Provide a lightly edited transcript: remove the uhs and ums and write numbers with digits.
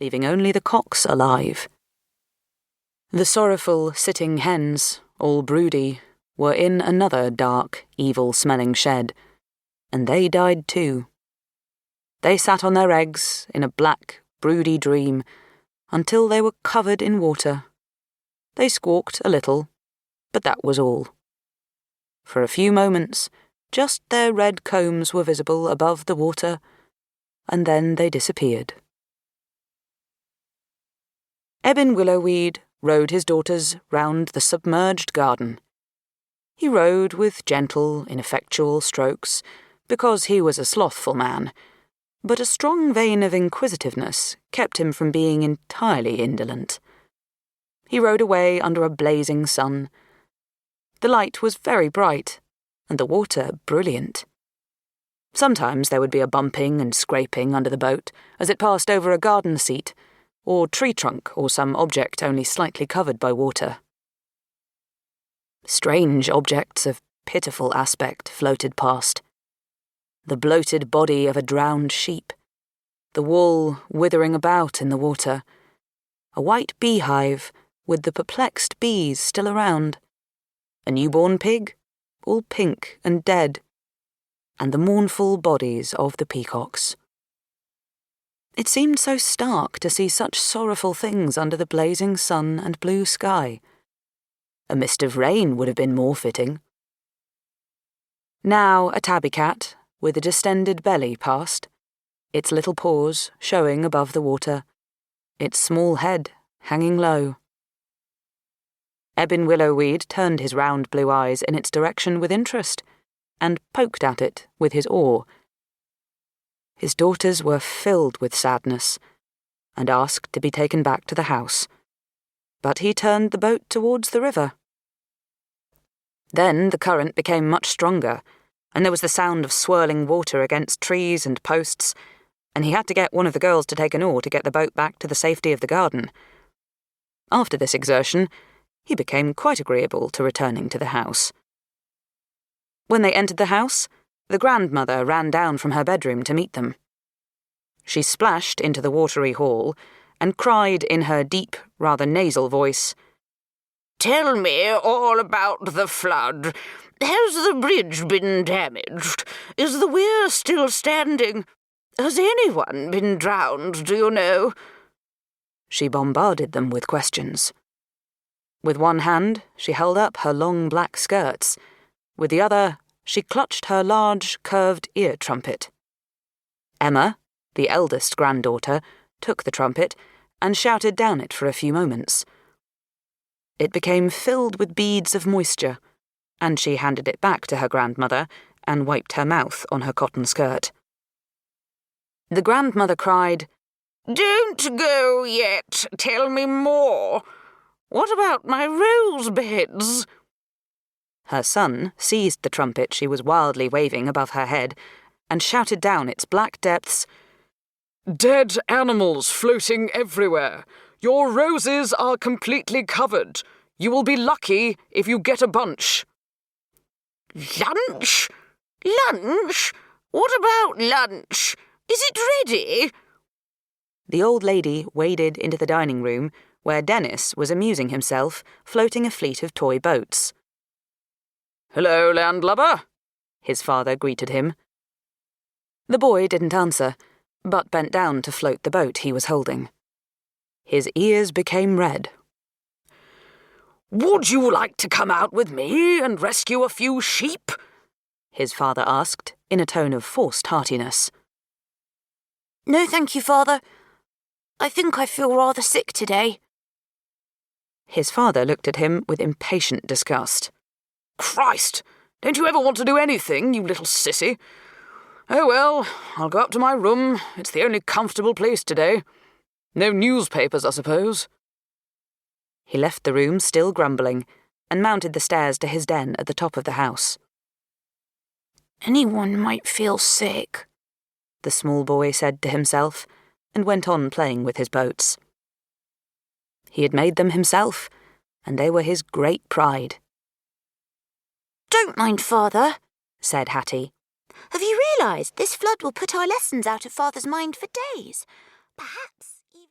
leaving only the cocks alive. The sorrowful sitting hens, all broody, were in another dark, evil-smelling shed, and they died too. They sat on their eggs in a black, broody dream until they were covered in water. They squawked a little, but that was all. For a few moments, just their red combs were visible above the water, and then they disappeared. Ebbin Willoweed rowed his daughters round the submerged garden. He rowed with gentle, ineffectual strokes, because he was a slothful man, but a strong vein of inquisitiveness kept him from being entirely indolent. He rowed away under a blazing sun. The light was very bright, and the water brilliant. Sometimes there would be a bumping and scraping under the boat as it passed over a garden seat, or tree trunk, or some object only slightly covered by water. Strange objects of pitiful aspect floated past. The bloated body of a drowned sheep, the wool withering about in the water, a white beehive with the perplexed bees still around, a newborn pig, all pink and dead, and the mournful bodies of the peacocks. It seemed so stark to see such sorrowful things under the blazing sun and blue sky. A mist of rain would have been more fitting. Now a tabby cat, with a distended belly, passed, its little paws showing above the water, its small head hanging low. Ebbin Willoweed turned his round blue eyes in its direction with interest, and poked at it with his oar. His daughters were filled with sadness, and asked to be taken back to the house, but he turned the boat towards the river. Then the current became much stronger, and there was the sound of swirling water against trees and posts, and he had to get one of the girls to take an oar to get the boat back to the safety of the garden. After this exertion, he became quite agreeable to returning to the house. When they entered the house, the grandmother ran down from her bedroom to meet them. She splashed into the watery hall and cried in her deep, rather nasal voice, "Tell me all about the flood. Has the bridge been damaged? Is the weir still standing? Has anyone been drowned, do you know?" She bombarded them with questions. With one hand, she held up her long black skirts. With the other, she clutched her large, curved ear trumpet. Emma, the eldest granddaughter, took the trumpet and shouted down it for a few moments. It became filled with beads of moisture, and she handed it back to her grandmother and wiped her mouth on her cotton skirt. The grandmother cried, "Don't go yet. Tell me more. What about my rose beds?" Her son seized the trumpet she was wildly waving above her head and shouted down its black depths, "Dead animals floating everywhere. Your roses are completely covered. You will be lucky if you get a bunch." "Lunch? Lunch? What about lunch? Is it ready?" The old lady waded into the dining room, where Dennis was amusing himself, floating a fleet of toy boats. "Hello, landlubber," his father greeted him. The boy didn't answer, but bent down to float the boat he was holding. His ears became red. "Would you like to come out with me and rescue a few sheep?" his father asked, in a tone of forced heartiness. "No, thank you, father. I think I feel rather sick today." His father looked at him with impatient disgust. "Christ! Don't you ever want to do anything, you little sissy? Oh well, I'll go up to my room. It's the only comfortable place today. No newspapers, I suppose." He left the room still grumbling, and mounted the stairs to his den at the top of the house. "Anyone might feel sick," the small boy said to himself, and went on playing with his boats. He had made them himself, and they were his great pride. "Don't mind, father," said Hattie. "Have you realised this flood will put our lessons out of father's mind for days? Perhaps